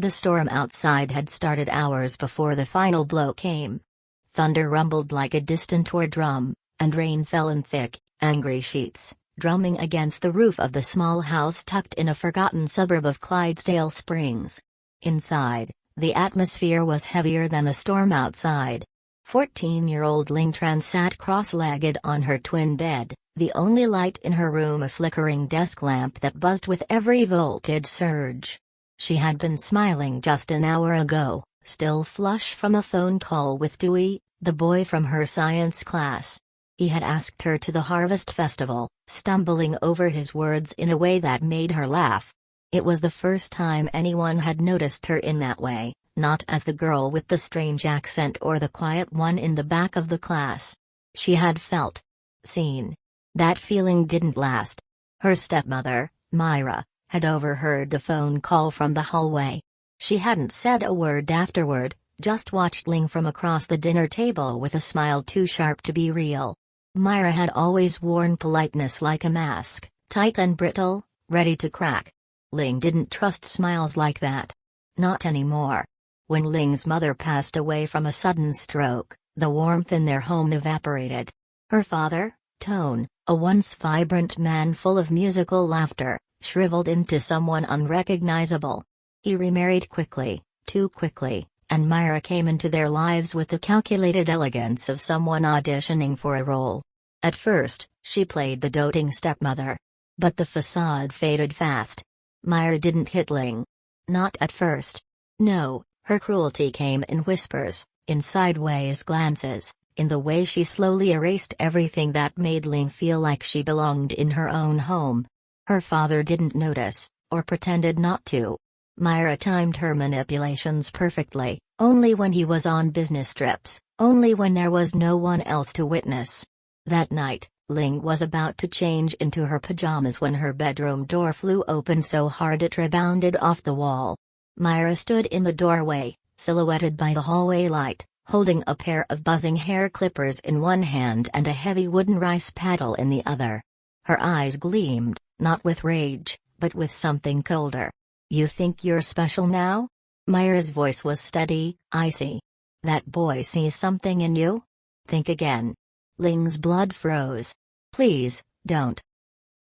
The storm outside had started hours before the final blow came. Thunder rumbled like a distant war drum, and rain fell in thick, angry sheets, drumming against the roof of the small house tucked in a forgotten suburb of Clydesdale Springs. Inside, the atmosphere was heavier than the storm outside. 14-year-old Linh Tran sat cross-legged on her twin bed, the only light in her room a flickering desk lamp that buzzed with every voltage surge. She had been smiling just an hour ago, still flush from a phone call with Dewey, the boy from her science class. He had asked her to the Harvest Festival, stumbling over his words in a way that made her laugh. It was the first time anyone had noticed her in that way, not as the girl with the strange accent or the quiet one in the back of the class. She had felt seen. That feeling didn't last. Her stepmother, Myra, had overheard the phone call from the hallway. She hadn't said a word afterward, just watched Linh from across the dinner table with a smile too sharp to be real. Myra had always worn politeness like a mask, tight and brittle, ready to crack. Linh didn't trust smiles like that. Not anymore. When Ling's mother passed away from a sudden stroke, the warmth in their home evaporated. Her father, Tone, a once vibrant man full of musical laughter, shriveled into someone unrecognizable. He remarried quickly, too quickly, and Myra came into their lives with the calculated elegance of someone auditioning for a role. At first, she played the doting stepmother. But the facade faded fast. Myra didn't hit Linh. Not at first. No, her cruelty came in whispers, in sideways glances, in the way she slowly erased everything that made Linh feel like she belonged in her own home. Her father didn't notice, or pretended not to. Myra timed her manipulations perfectly, only when he was on business trips, only when there was no one else to witness. That night, Linh was about to change into her pajamas when her bedroom door flew open so hard it rebounded off the wall. Myra stood in the doorway, silhouetted by the hallway light, holding a pair of buzzing hair clippers in one hand and a heavy wooden rice paddle in the other. Her eyes gleamed, not with rage, but with something colder. "You think you're special now?" Myra's voice was steady, icy. "That boy sees something in you? Think again." Ling's blood froze. "Please, don't."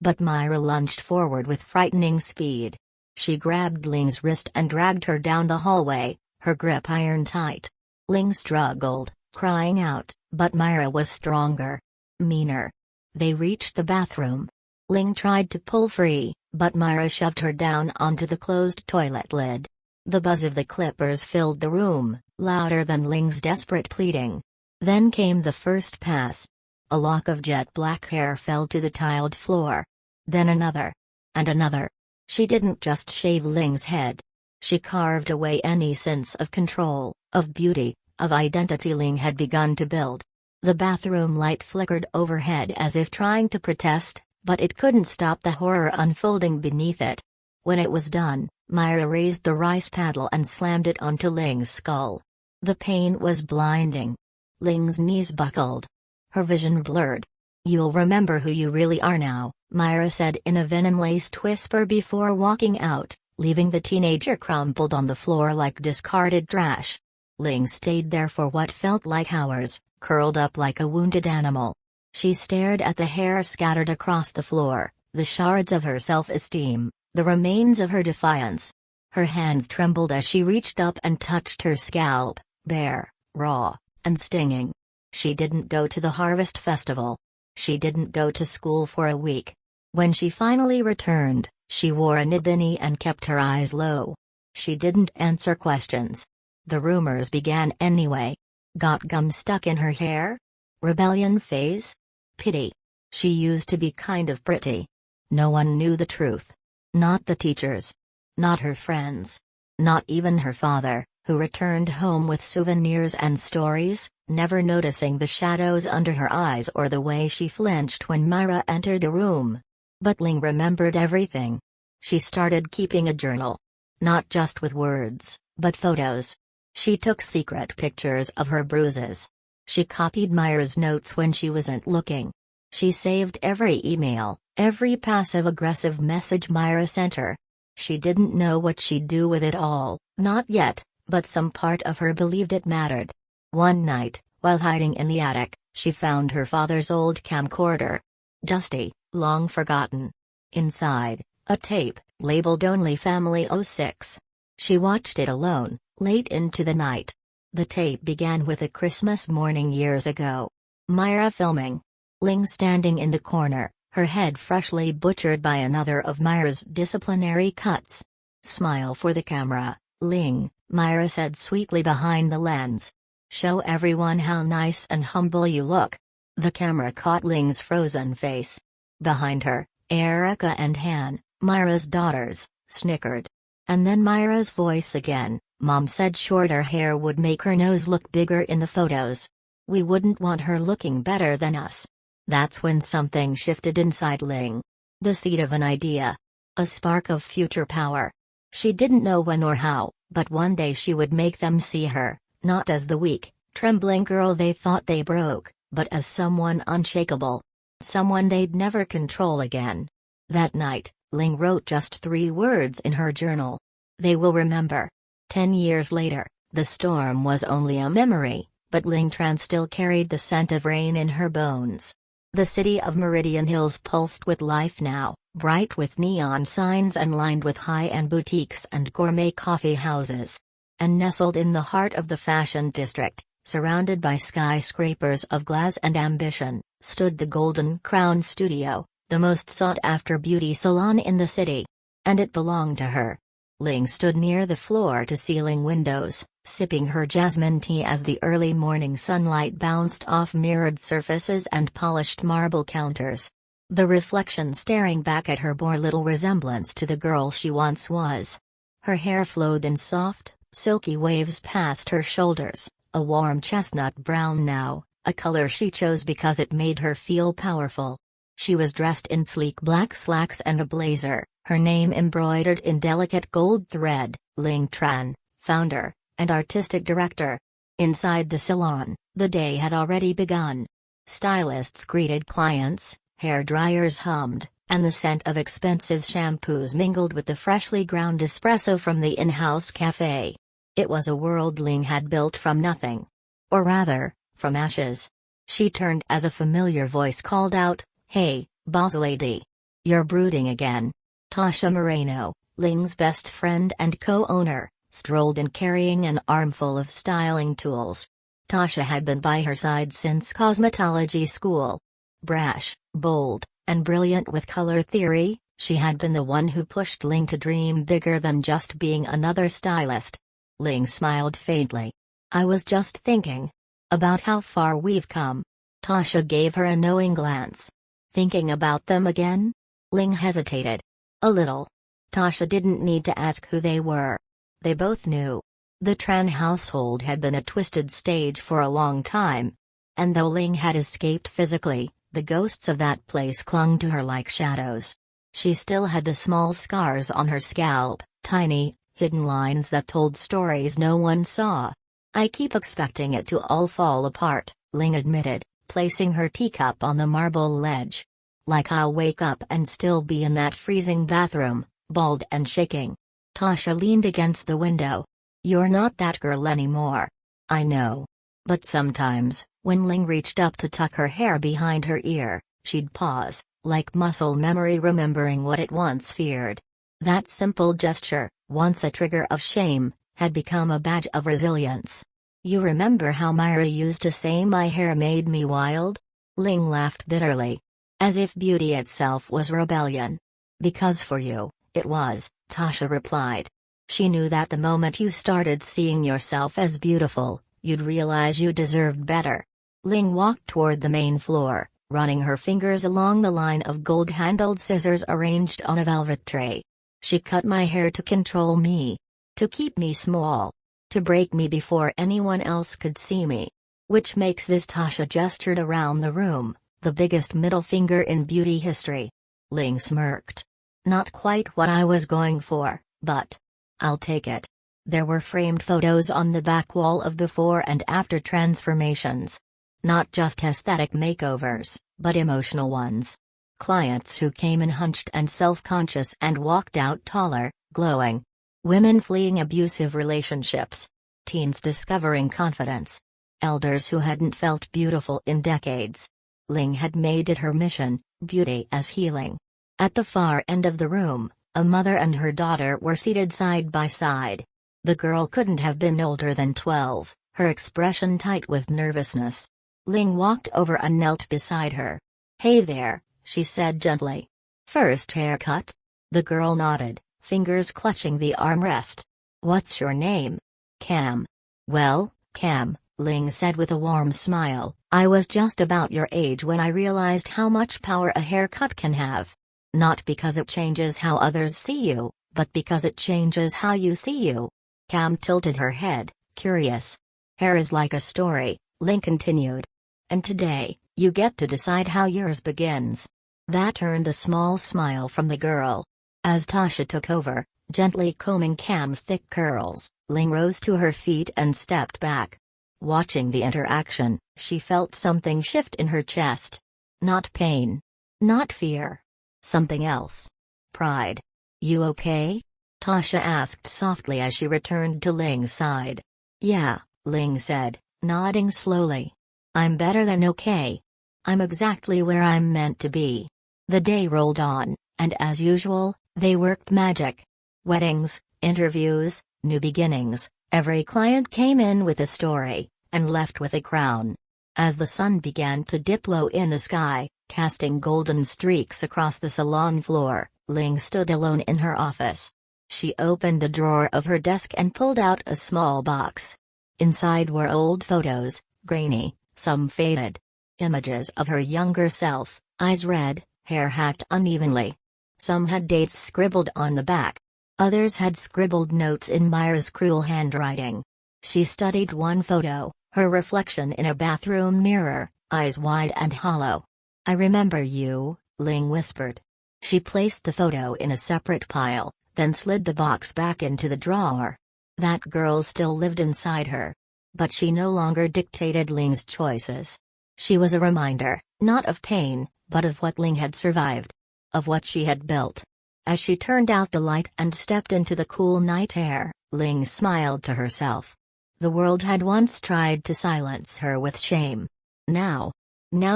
But Myra lunged forward with frightening speed. She grabbed Ling's wrist and dragged her down the hallway, her grip iron tight. Ling struggled, crying out, but Myra was stronger. Meaner. They reached the bathroom. Ling tried to pull free, but Myra shoved her down onto the closed toilet lid. The buzz of the clippers filled the room, louder than Ling's desperate pleading. Then came the first pass. A lock of jet black hair fell to the tiled floor. Then another. And another. She didn't just shave Ling's head. She carved away any sense of control, of beauty, of identity Ling had begun to build. The bathroom light flickered overhead as if trying to protest, but it couldn't stop the horror unfolding beneath it. When it was done, Myra raised the rice paddle and slammed it onto Ling's skull. The pain was blinding. Ling's knees buckled. Her vision blurred. "You'll remember who you really are now," Myra said in a venom-laced whisper before walking out, leaving the teenager crumpled on the floor like discarded trash. Ling stayed there for what felt like hours, curled up like a wounded animal. She stared at the hair scattered across the floor, the shards of her self-esteem, the remains of her defiance. Her hands trembled as she reached up and touched her scalp, bare, raw, and stinging. She didn't go to the Harvest Festival. She didn't go to school for a week. When she finally returned, she wore a nibbini and kept her eyes low. She didn't answer questions. The rumors began anyway. Got gum stuck in her hair? Rebellion phase? Pity. She used to be kind of pretty. No one knew the truth. Not the teachers. Not her friends. Not even her father, who returned home with souvenirs and stories, never noticing the shadows under her eyes or the way she flinched when Myra entered a room. But Ling remembered everything. She started keeping a journal. Not just with words, but photos. She took secret pictures of her bruises. She copied Myra's notes when she wasn't looking. She saved every email, every passive-aggressive message Myra sent her. She didn't know what she'd do with it all, not yet, but some part of her believed it mattered. One night, while hiding in the attic, she found her father's old camcorder. Dusty, long forgotten. Inside, a tape, labeled Only Family 06. She watched it alone, late into the night. The tape began with a Christmas morning years ago. Myra filming. Ling standing in the corner, her head freshly butchered by another of Myra's disciplinary cuts. "Smile for the camera, Ling," Myra said sweetly behind the lens. "Show everyone how nice and humble you look." The camera caught Ling's frozen face. Behind her, Erica and Han, Myra's daughters, snickered. And then Myra's voice again. "Mom said shorter hair would make her nose look bigger in the photos. We wouldn't want her looking better than us." That's when something shifted inside Ling. The seed of an idea. A spark of future power. She didn't know when or how, but one day she would make them see her, not as the weak, trembling girl they thought they broke, but as someone unshakable. Someone they'd never control again. That night, Ling wrote just 3 words in her journal. They will remember. 10 years later, the storm was only a memory, but Linh Tran still carried the scent of rain in her bones. The city of Meridian Hills pulsed with life now, bright with neon signs and lined with high-end boutiques and gourmet coffee houses. And nestled in the heart of the fashion district, surrounded by skyscrapers of glass and ambition, stood the Golden Crown Studio, the most sought-after beauty salon in the city. And it belonged to her. Ling stood near the floor-to-ceiling windows, sipping her jasmine tea as the early morning sunlight bounced off mirrored surfaces and polished marble counters. The reflection staring back at her bore little resemblance to the girl she once was. Her hair flowed in soft, silky waves past her shoulders, a warm chestnut brown now, a color she chose because it made her feel powerful. She was dressed in sleek black slacks and a blazer, her name embroidered in delicate gold thread, Linh Tran, founder and artistic director. Inside the salon, the day had already begun. Stylists greeted clients, hair dryers hummed, and the scent of expensive shampoos mingled with the freshly ground espresso from the in-house cafe. It was a world Ling had built from nothing. Or rather, from ashes. She turned as a familiar voice called out, "Hey, boss lady. You're brooding again." Tasha Moreno, Ling's best friend and co-owner, strolled in carrying an armful of styling tools. Tasha had been by her side since cosmetology school. Brash, bold, and brilliant with color theory, she had been the one who pushed Ling to dream bigger than just being another stylist. Ling smiled faintly. "I was just thinking about how far we've come." Tasha gave her a knowing glance. "Thinking about them again?" Ling hesitated. A little. Tasha didn't need to ask who they were. They both knew. The Tran household had been a twisted stage for a long time. And though Ling had escaped physically, the ghosts of that place clung to her like shadows. She still had the small scars on her scalp, tiny, hidden lines that told stories no one saw. "I keep expecting it to all fall apart," Ling admitted, placing her teacup on the marble ledge. "Like I'll wake up and still be in that freezing bathroom, bald and shaking." Tasha leaned against the window. "You're not that girl anymore." "I know. But sometimes, when Ling reached up to tuck her hair behind her ear, she'd pause, like muscle memory remembering what it once feared. That simple gesture, once a trigger of shame, had become a badge of resilience. "You remember how Myra used to say my hair made me wild?" Ling laughed bitterly. As if beauty itself was rebellion. "Because for you, it was," Tasha replied. She knew that the moment you started seeing yourself as beautiful, you'd realize you deserved better. Ling walked toward the main floor, running her fingers along the line of gold-handled scissors arranged on a velvet tray. "She cut my hair to control me. To keep me small. To break me before anyone else could see me." Which makes this. Tasha gestured around the room, the biggest middle finger in beauty history. Ling smirked. "Not quite what I was going for, but I'll take it." There were framed photos on the back wall of before and after transformations. Not just aesthetic makeovers, but emotional ones. Clients who came in hunched and self-conscious and walked out taller, glowing. Women fleeing abusive relationships. Teens discovering confidence. Elders who hadn't felt beautiful in decades. Ling had made it her mission, beauty as healing. At the far end of the room, a mother and her daughter were seated side by side. The girl couldn't have been older than 12, her expression tight with nervousness. Ling walked over and knelt beside her. "Hey there," she said gently. "First haircut?" The girl nodded, fingers clutching the armrest. "What's your name?" "Cam." "Well, Cam," Ling said with a warm smile, "I was just about your age when I realized how much power a haircut can have. Not because it changes how others see you, but because it changes how you see you." Cam tilted her head, curious. "Hair is like a story," Ling continued. "And today, you get to decide how yours begins." That earned a small smile from the girl. As Tasha took over, gently combing Cam's thick curls, Ling rose to her feet and stepped back. Watching the interaction, she felt something shift in her chest. Not pain. Not fear. Something else. Pride. "You okay?" Tasha asked softly as she returned to Ling's side. "Yeah," Ling said, nodding slowly. "I'm better than okay. I'm exactly where I'm meant to be." The day rolled on, and as usual, they worked magic. Weddings, interviews, new beginnings, every client came in with a story, and left with a crown. As the sun began to dip low in the sky, casting golden streaks across the salon floor, Ling stood alone in her office. She opened the drawer of her desk and pulled out a small box. Inside were old photos, grainy, some faded. Images of her younger self, eyes red, hair hacked unevenly. Some had dates scribbled on the back. Others had scribbled notes in Myra's cruel handwriting. She studied one photo, her reflection in a bathroom mirror, eyes wide and hollow. "I remember you," Ling whispered. She placed the photo in a separate pile, then slid the box back into the drawer. That girl still lived inside her. But she no longer dictated Ling's choices. She was a reminder, not of pain, but of what Ling had survived. Of what she had built. As she turned out the light and stepped into the cool night air, Ling smiled to herself. The world had once tried to silence her with shame. Now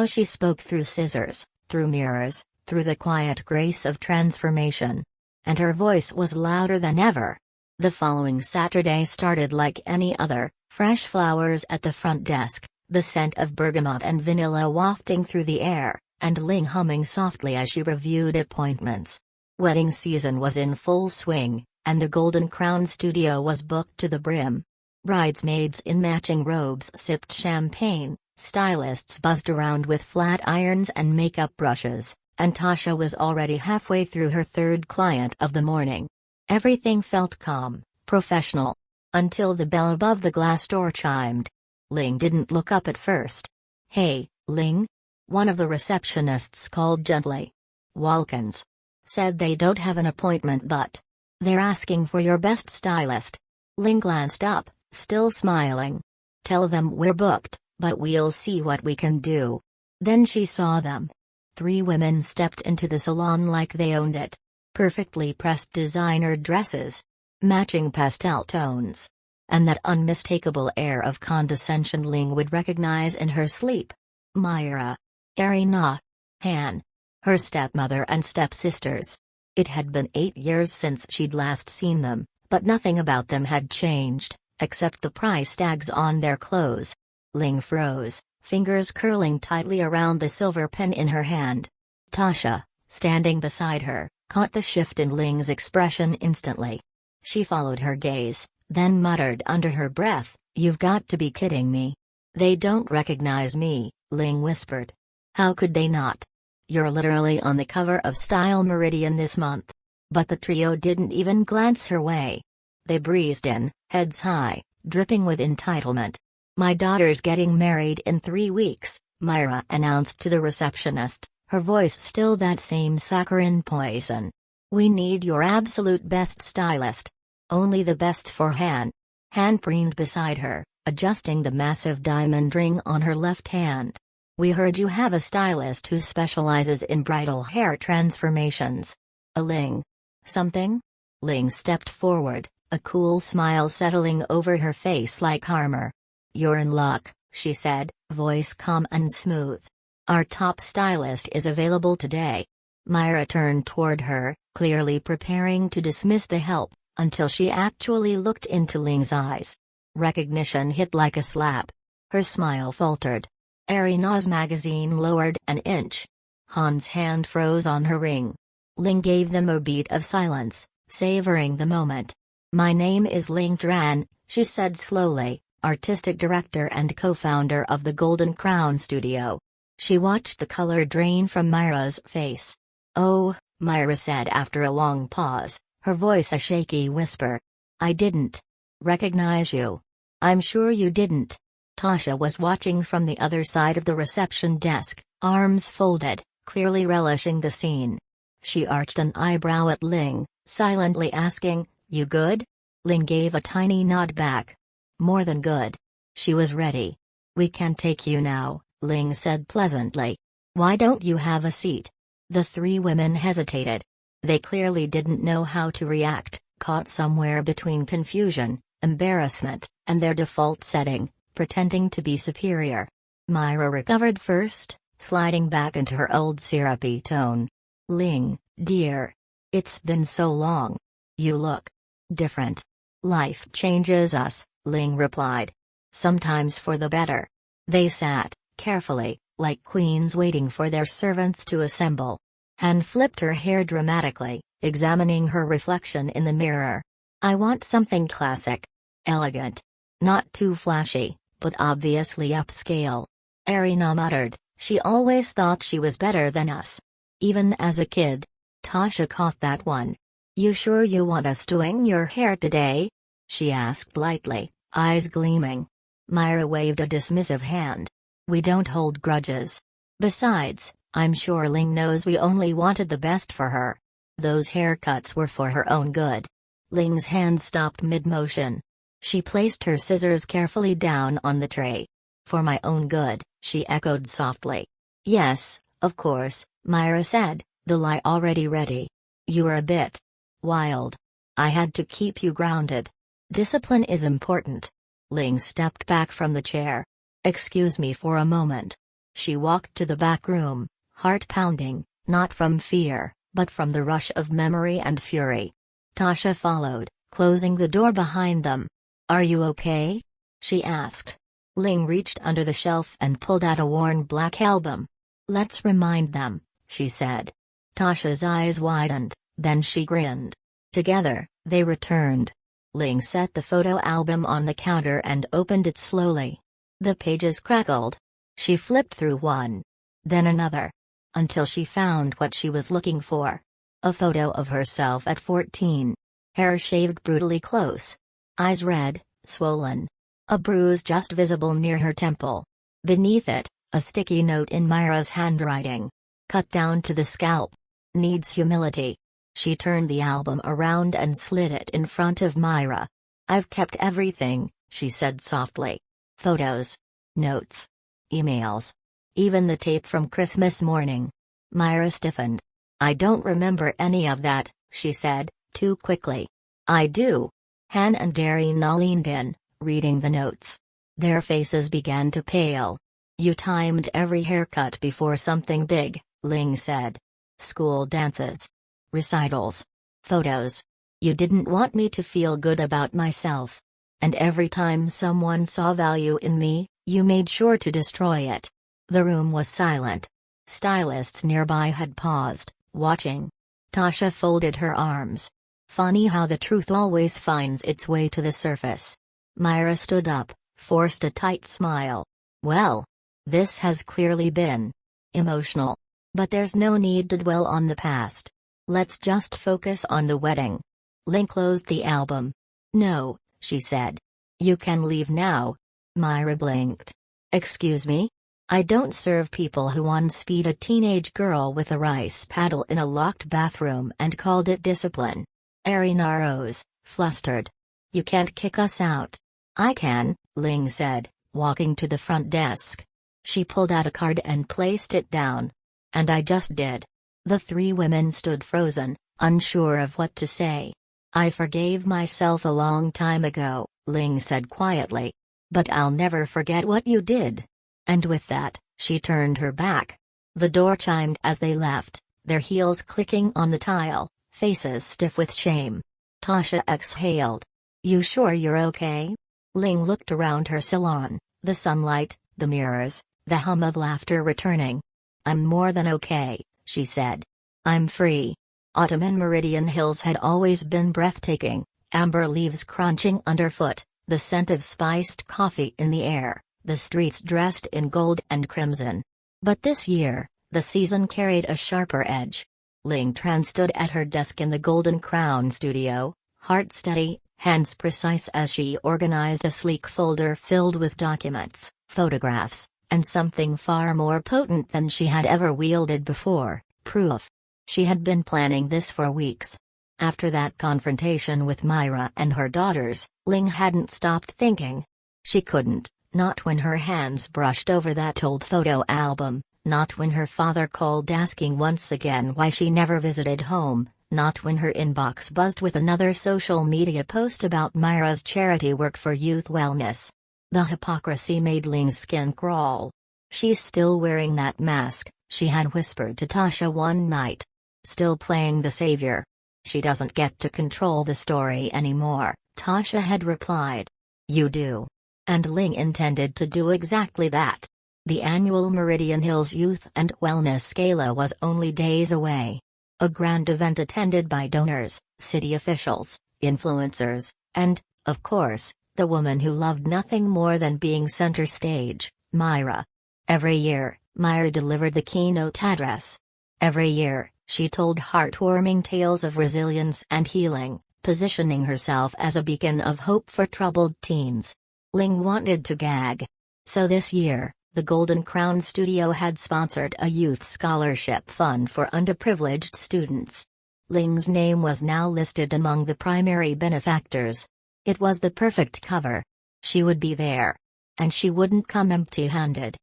she spoke through scissors, through mirrors, through the quiet grace of transformation. And her voice was louder than ever. The following Saturday started like any other, fresh flowers at the front desk, the scent of bergamot and vanilla wafting through the air, and Ling humming softly as she reviewed appointments. Wedding season was in full swing, and the Golden Crown studio was booked to the brim. Bridesmaids in matching robes sipped champagne, stylists buzzed around with flat irons and makeup brushes, and Tasha was already halfway through her third client of the morning. Everything felt calm, professional. Until the bell above the glass door chimed. Ling didn't look up at first. "Hey, Ling?" One of the receptionists called gently. "Walkins said they don't have an appointment but they're asking for your best stylist." Ling glanced up, still smiling. "Tell them we're booked, but we'll see what we can do." Then she saw them. 3 women stepped into the salon like they owned it. Perfectly pressed designer dresses. Matching pastel tones. And that unmistakable air of condescension Ling would recognize in her sleep. Myra. Irina. Han. Her stepmother and stepsisters. It had been 8 years since she'd last seen them, but nothing about them had changed, except the price tags on their clothes. Ling froze, fingers curling tightly around the silver pen in her hand. Tasha, standing beside her, caught the shift in Ling's expression instantly. She followed her gaze, then muttered under her breath, "You've got to be kidding me." "They don't recognize me," Ling whispered. "How could they not? You're literally on the cover of Style Meridian this month." But the trio didn't even glance her way. They breezed in, heads high, dripping with entitlement. "My daughter's getting married in 3 weeks," Myra announced to the receptionist, her voice still that same saccharine poison. "We need your absolute best stylist. Only the best for Han." Han preened beside her, adjusting the massive diamond ring on her left hand. "We heard you have a stylist who specializes in bridal hair transformations." "A Ling. Something?" Ling stepped forward, a cool smile settling over her face like armor. "You're in luck," she said, voice calm and smooth. "Our top stylist is available today." Myra turned toward her, clearly preparing to dismiss the help, until she actually looked into Ling's eyes. Recognition hit like a slap. Her smile faltered. Arina's magazine lowered an inch. Han's hand froze on her ring. Ling gave them a beat of silence, savoring the moment. "My name is Linh Tran," she said slowly, artistic director and co-founder of the Golden Crown Studio. She watched the color drain from Myra's face. "Oh," Myra said after a long pause, her voice a shaky whisper. "I didn't recognize you." "I'm sure you didn't." Tasha was watching from the other side of the reception desk, arms folded, clearly relishing the scene. She arched an eyebrow at Ling, silently asking, "You good?" Ling gave a tiny nod back. "More than good." She was ready. "We can take you now," Ling said pleasantly. "Why don't you have a seat?" The three women hesitated. They clearly didn't know how to react, caught somewhere between confusion, embarrassment, and their default setting, pretending to be superior. Myra recovered first, sliding back into her old syrupy tone. "Ling, dear. It's been so long. You look different." "Life changes us," Ling replied. "Sometimes for the better." They sat, carefully, like queens waiting for their servants to assemble. Han flipped her hair dramatically, examining her reflection in the mirror. "I want something classic. Elegant. Not too flashy, but obviously upscale." Arina muttered, "She always thought she was better than us. Even as a kid." Tasha caught that one. "You sure you want us doing your hair today?" she asked lightly, eyes gleaming. Myra waved a dismissive hand. "We don't hold grudges. Besides, I'm sure Ling knows we only wanted the best for her. Those haircuts were for her own good." Ling's hand stopped mid-motion. She placed her scissors carefully down on the tray. "For my own good," she echoed softly. "Yes, of course," Myra said, the lie already ready. "You were a bit wild. I had to keep you grounded. Discipline is important." Ling stepped back from the chair. "Excuse me for a moment." She walked to the back room, heart pounding, not from fear, but from the rush of memory and fury. Tasha followed, closing the door behind them. "Are you okay?" she asked. Ling reached under the shelf and pulled out a worn black album. "Let's remind them," she said. Tasha's eyes widened, then she grinned. Together, they returned. Ling set the photo album on the counter and opened it slowly. The pages crackled. She flipped through one. Then another. Until she found what she was looking for. A photo of herself at 14. Hair shaved brutally close. Eyes red, swollen. A bruise just visible near her temple. Beneath it, a sticky note in Myra's handwriting. "Cut down to the scalp. Needs humility." She turned the album around and slid it in front of Myra. "I've kept everything," she said softly. "Photos. Notes. Emails. Even the tape from Christmas morning." Myra stiffened. "I don't remember any of that," she said, too quickly. "I do." Han and Darina leaned in, reading the notes. Their faces began to pale. "You timed every haircut before something big," Ling said. "School dances. Recitals. Photos. You didn't want me to feel good about myself. And every time someone saw value in me, you made sure to destroy it." The room was silent. Stylists nearby had paused, watching. Tasha folded her arms. Funny how the truth always finds its way to the surface. Myra stood up, forced a tight smile. "Well, this has clearly been emotional. But there's no need to dwell on the past. Let's just focus on the wedding." Ling closed the album. "No," she said. "You can leave now." Myra blinked. "Excuse me? I don't serve people who unspeed a teenage girl with a rice paddle in a locked bathroom and called it discipline." Arina rose, flustered. "You can't kick us out." "I can," Ling said, walking to the front desk. She pulled out a card and placed it down. "And I just did." The three women stood frozen, unsure of what to say. I forgave myself a long time ago, Ling said quietly. But I'll never forget what you did. And with that, she turned her back. The door chimed as they left, their heels clicking on the tile, faces stiff with shame. Tasha exhaled. You sure you're okay? Ling looked around her salon, the sunlight, the mirrors, the hum of laughter returning. I'm more than okay, she said. I'm free. Autumn in Meridian Hills had always been breathtaking, amber leaves crunching underfoot, the scent of spiced coffee in the air, the streets dressed in gold and crimson. But this year, the season carried a sharper edge. Linh Tran stood at her desk in the Golden Crown studio, heart steady, hands precise as she organized a sleek folder filled with documents, photographs, and something far more potent than she had ever wielded before, proof. She had been planning this for weeks. After that confrontation with Myra and her daughters, Ling hadn't stopped thinking. She couldn't, not when her hands brushed over that old photo album, not when her father called asking once again why she never visited home, not when her inbox buzzed with another social media post about Myra's charity work for youth wellness. The hypocrisy made Ling's skin crawl. She's still wearing that mask, she had whispered to Tasha one night. Still playing the savior. She doesn't get to control the story anymore, Tasha had replied. You do. And Ling intended to do exactly that. The annual Meridian Hills Youth and Wellness Gala was only days away. A grand event attended by donors, city officials, influencers, and, of course, the woman who loved nothing more than being center stage, Myra. Every year, Myra delivered the keynote address. Every year, she told heartwarming tales of resilience and healing, positioning herself as a beacon of hope for troubled teens. Ling wanted to gag. So this year, the Golden Crown Studio had sponsored a youth scholarship fund for underprivileged students. Ling's name was now listed among the primary benefactors. It was the perfect cover. She would be there. And she wouldn't come empty-handed.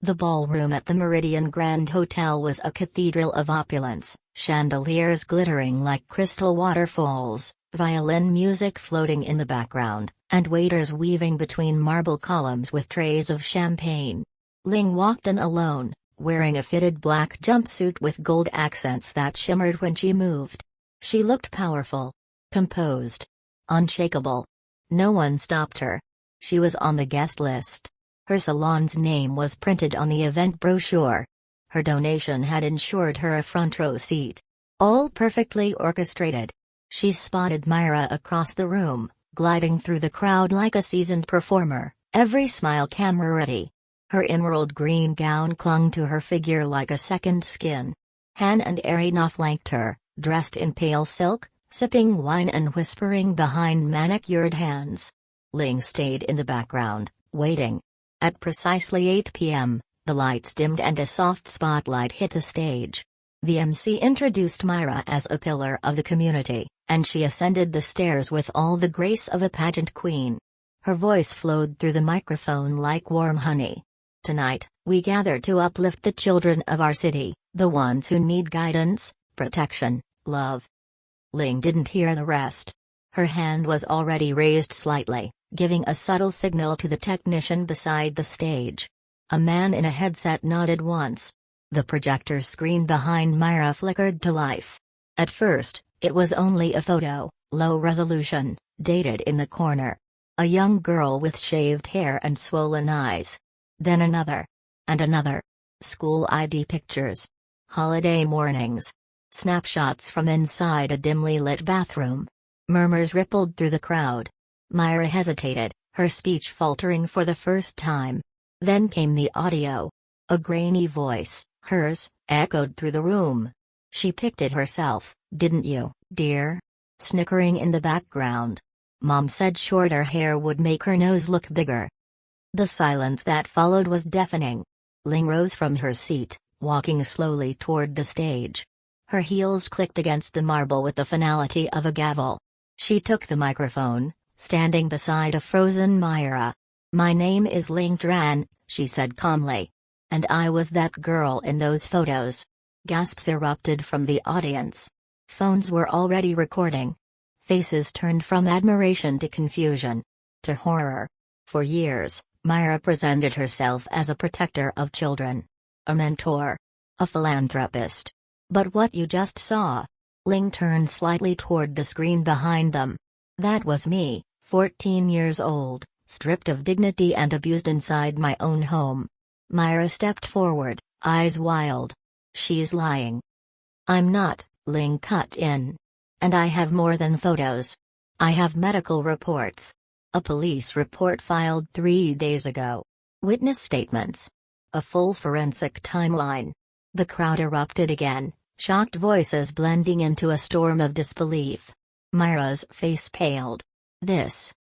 The ballroom at the Meridian Grand Hotel was a cathedral of opulence, chandeliers glittering like crystal waterfalls, violin music floating in the background, and waiters weaving between marble columns with trays of champagne. Ling walked in alone, wearing a fitted black jumpsuit with gold accents that shimmered when she moved. She looked powerful, composed, unshakable. No one stopped her. She was on the guest list. Her salon's name was printed on the event brochure. Her donation had ensured her a front row seat. All perfectly orchestrated. She spotted Myra across the room, gliding through the crowd like a seasoned performer, every smile camera ready. Her emerald green gown clung to her figure like a second skin. Han and Arina flanked her, dressed in pale silk, sipping wine and whispering behind manicured hands. Ling stayed in the background, waiting. At precisely 8 p.m., the lights dimmed and a soft spotlight hit the stage. The MC introduced Myra as a pillar of the community, and she ascended the stairs with all the grace of a pageant queen. Her voice flowed through the microphone like warm honey. Tonight, we gather to uplift the children of our city, the ones who need guidance, protection, love. Ling didn't hear the rest. Her hand was already raised slightly, giving a subtle signal to the technician beside the stage. A man in a headset nodded once. The projector screen behind Myra flickered to life. At first, it was only a photo, low resolution, dated in the corner. A young girl with shaved hair and swollen eyes. Then another. And another. School ID pictures. Holiday mornings. Snapshots from inside a dimly lit bathroom. Murmurs rippled through the crowd. Myra hesitated, her speech faltering for the first time. Then came the audio. A grainy voice, hers, echoed through the room. She picked it herself, didn't you, dear? Snickering in the background. Mom said shorter hair would make her nose look bigger. The silence that followed was deafening. Ling rose from her seat, walking slowly toward the stage. Her heels clicked against the marble with the finality of a gavel. She took the microphone, standing beside a frozen Myra. My name is Linh Tran, she said calmly. And I was that girl in those photos. Gasps erupted from the audience. Phones were already recording. Faces turned from admiration to confusion. To horror. For years, Myra presented herself as a protector of children. A mentor. A philanthropist. But what you just saw. Ling turned slightly toward the screen behind them. That was me, 14 years old, stripped of dignity and abused inside my own home. Myra stepped forward, eyes wild. She's lying. I'm not, Ling cut in. And I have more than photos. I have medical reports. A police report filed 3 days ago. Witness statements. A full forensic timeline. The crowd erupted again, shocked voices blending into a storm of disbelief. Myra's face paled. This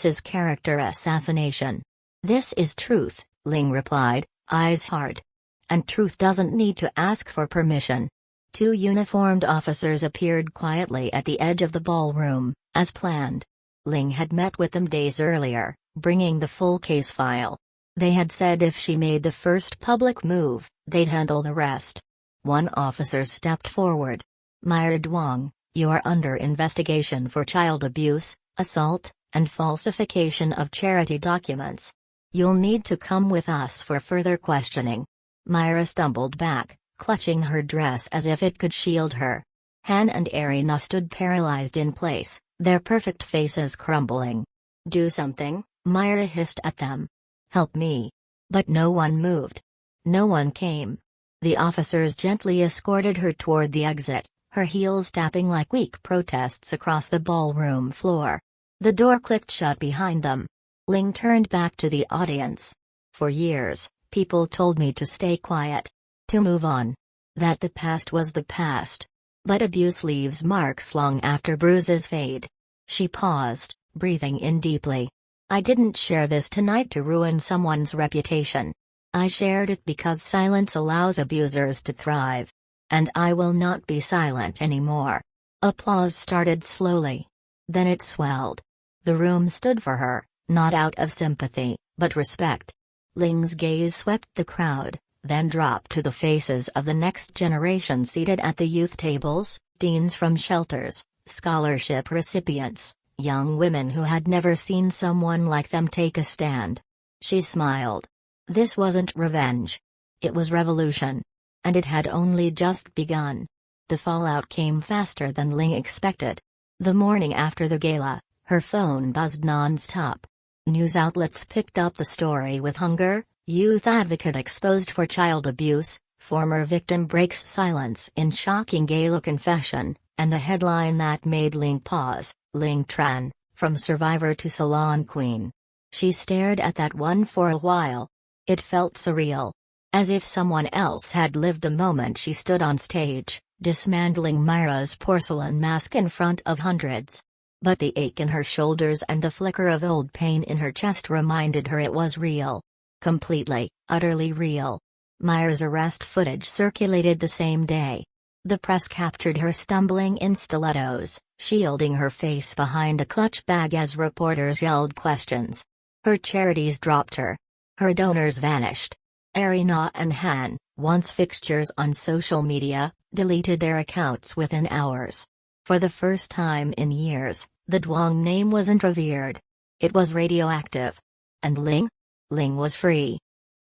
is character assassination. This is truth, Ling replied, eyes hard. And truth doesn't need to ask for permission. 2 uniformed officers appeared quietly at the edge of the ballroom, as planned. Ling had met with them days earlier, bringing the full case file. They had said if she made the first public move, they'd handle the rest. One officer stepped forward. Myra Duong, you are under investigation for child abuse, assault, and falsification of charity documents. You'll need to come with us for further questioning. Myra stumbled back, clutching her dress as if it could shield her. Han and Arina stood paralyzed in place, their perfect faces crumbling. Do something, Myra hissed at them. Help me. But no one moved. No one came. The officers gently escorted her toward the exit, her heels tapping like weak protests across the ballroom floor. The door clicked shut behind them. Ling turned back to the audience. For years, people told me to stay quiet. To move on. That the past was the past. But abuse leaves marks long after bruises fade. She paused, breathing in deeply. I didn't share this tonight to ruin someone's reputation. I shared it because silence allows abusers to thrive. And I will not be silent anymore. Applause started slowly. Then it swelled. The room stood for her, not out of sympathy, but respect. Ling's gaze swept the crowd, then dropped to the faces of the next generation seated at the youth tables, teens from shelters, scholarship recipients, young women who had never seen someone like them take a stand. She smiled. This wasn't revenge. It was revolution. And it had only just begun. The fallout came faster than Ling expected. The morning after the gala, her phone buzzed non-stop. News outlets picked up the story with hunger. Youth advocate exposed for child abuse, former victim breaks silence in shocking gala confession, and the headline that made Ling pause, Linh Tran, from survivor to salon queen. She stared at that one for a while. It felt surreal. As if someone else had lived the moment she stood on stage, dismantling Myra's porcelain mask in front of hundreds. But the ache in her shoulders and the flicker of old pain in her chest reminded her it was real. Completely, utterly real. Myra's arrest footage circulated the same day. The press captured her stumbling in stilettos, shielding her face behind a clutch bag as reporters yelled questions. Her charities dropped her. Her donors vanished. Arina and Han, once fixtures on social media, deleted their accounts within hours. For the first time in years, the Duong name wasn't revered. It was radioactive. And Ling? Ling was free.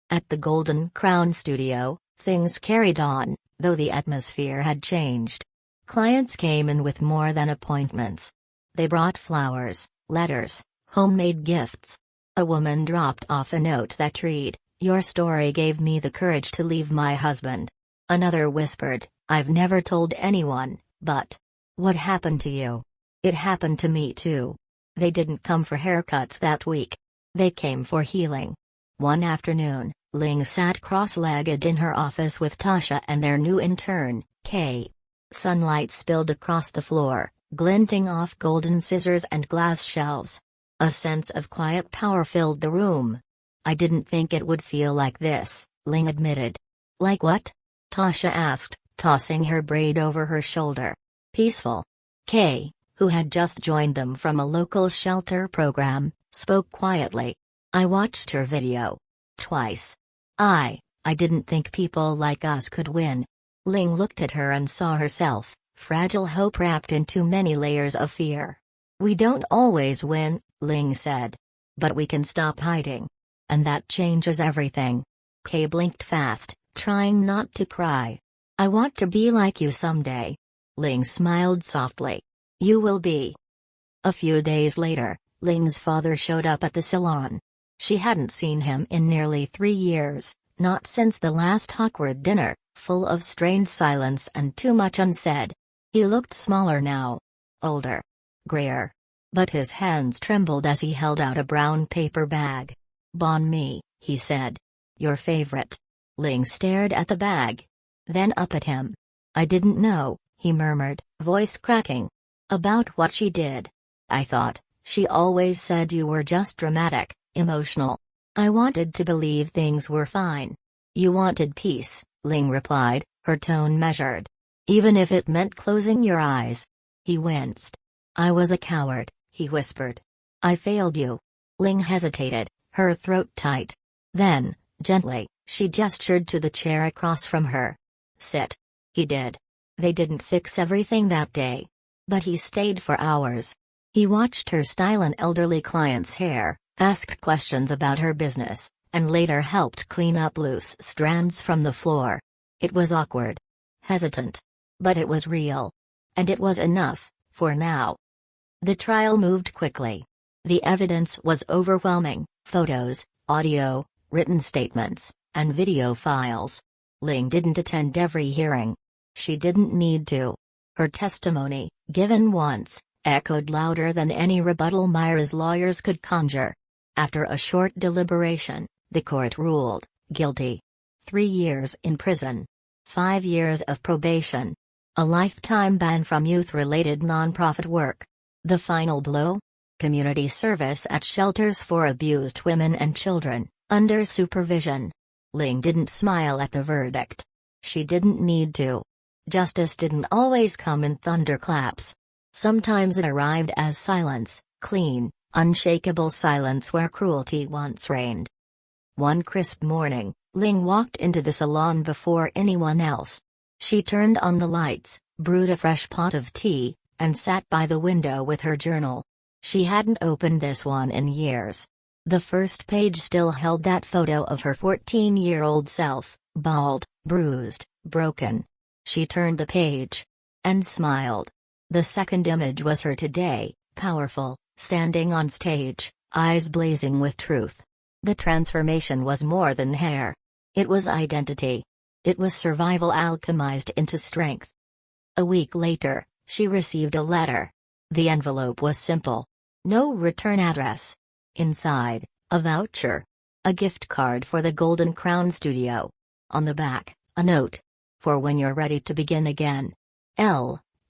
At the Golden Crown studio, things carried on, though the atmosphere had changed. Clients came in with more than appointments. They brought flowers, letters, homemade gifts. A woman dropped off a note that read, "Your story gave me the courage to leave my husband." Another whispered, "I've never told anyone, but what happened to you? It happened to me too." They didn't come for haircuts that week. They came for healing. One afternoon, Ling sat cross-legged in her office with Tasha and their new intern, Kay. Sunlight spilled across the floor, glinting off golden scissors and glass shelves. A sense of quiet power filled the room. "I didn't think it would feel like this," Ling admitted. "Like what?" Tasha asked, tossing her braid over her shoulder. "Peaceful." Kay, who had just joined them from a local shelter program, spoke quietly. "I watched her video. Twice. I didn't think people like us could win." Ling looked at her and saw herself, fragile hope wrapped in too many layers of fear. "We don't always win," Ling said. "But we can stop hiding. And that changes everything." Kay blinked fast, trying not to cry. "I want to be like you someday." Ling smiled softly. "You will be." A few days later, Ling's father showed up at the salon. She hadn't seen him in nearly 3 years, not since the last awkward dinner, full of strained silence and too much unsaid. He looked smaller now. Older. Grayer. But his hands trembled as he held out a brown paper bag. "Bon mi," he said. "Your favorite." Ling stared at the bag. Then up at him. "I didn't know," he murmured, voice cracking. "About what she did. I thought, she always said you were just dramatic, emotional. I wanted to believe things were fine." "You wanted peace," Ling replied, her tone measured. "Even if it meant closing your eyes." He winced. "I was a coward," he whispered. "I failed you." Ling hesitated, her throat tight. Then, gently, she gestured to the chair across from her. "Sit." He did. They didn't fix everything that day. But he stayed for hours. He watched her style an elderly client's hair, asked questions about her business, and later helped clean up loose strands from the floor. It was awkward. Hesitant. But it was real. And it was enough, for now. The trial moved quickly. The evidence was overwhelming: photos, audio, written statements, and video files. Ling didn't attend every hearing. She didn't need to. Her testimony, given once, echoed louder than any rebuttal Myra's lawyers could conjure. After a short deliberation, the court ruled guilty. 3 years in prison. 5 years of probation. A lifetime ban from youth-related nonprofit work. The final blow? Community service at shelters for abused women and children, under supervision. Ling didn't smile at the verdict. She didn't need to. Justice didn't always come in thunderclaps. Sometimes it arrived as silence, clean, unshakable silence where cruelty once reigned. One crisp morning, Ling walked into the salon before anyone else. She turned on the lights, brewed a fresh pot of tea, and sat by the window with her journal. She hadn't opened this one in years. The first page still held that photo of her 14-year-old self, bald, bruised, broken. She turned the page. And smiled. The second image was her today, powerful, standing on stage, eyes blazing with truth. The transformation was more than hair. It was identity. It was survival alchemized into strength. A week later, she received a letter. The envelope was simple. No return address. Inside, a voucher. A gift card for the Golden Crown Studio. On the back, a note. For when you're ready to begin again.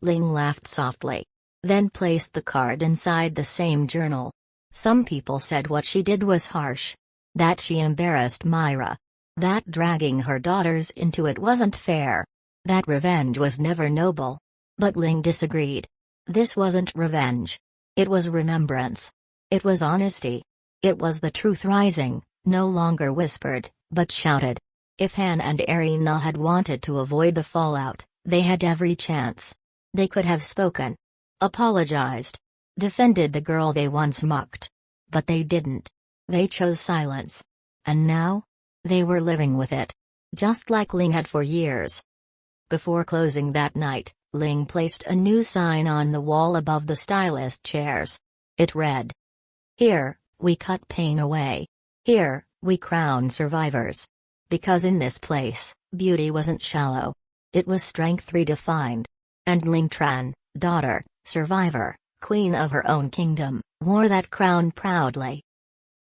Ling laughed softly. Then placed the card inside the same journal. Some people said what she did was harsh. That she embarrassed Myra. That dragging her daughters into it wasn't fair. That revenge was never noble. But Ling disagreed. This wasn't revenge. It was remembrance. It was honesty. It was the truth rising, no longer whispered, but shouted. If Han and Irina had wanted to avoid the fallout, they had every chance. They could have spoken. Apologized. Defended the girl they once mocked. But they didn't. They chose silence. And now? They were living with it. Just like Ling had for years. Before closing that night, Ling placed a new sign on the wall above the stylist chairs. It read, "Here, we cut pain away. Here, we crown survivors." Because in this place, beauty wasn't shallow. It was strength redefined. And Linh Tran, daughter, survivor, queen of her own kingdom, wore that crown proudly.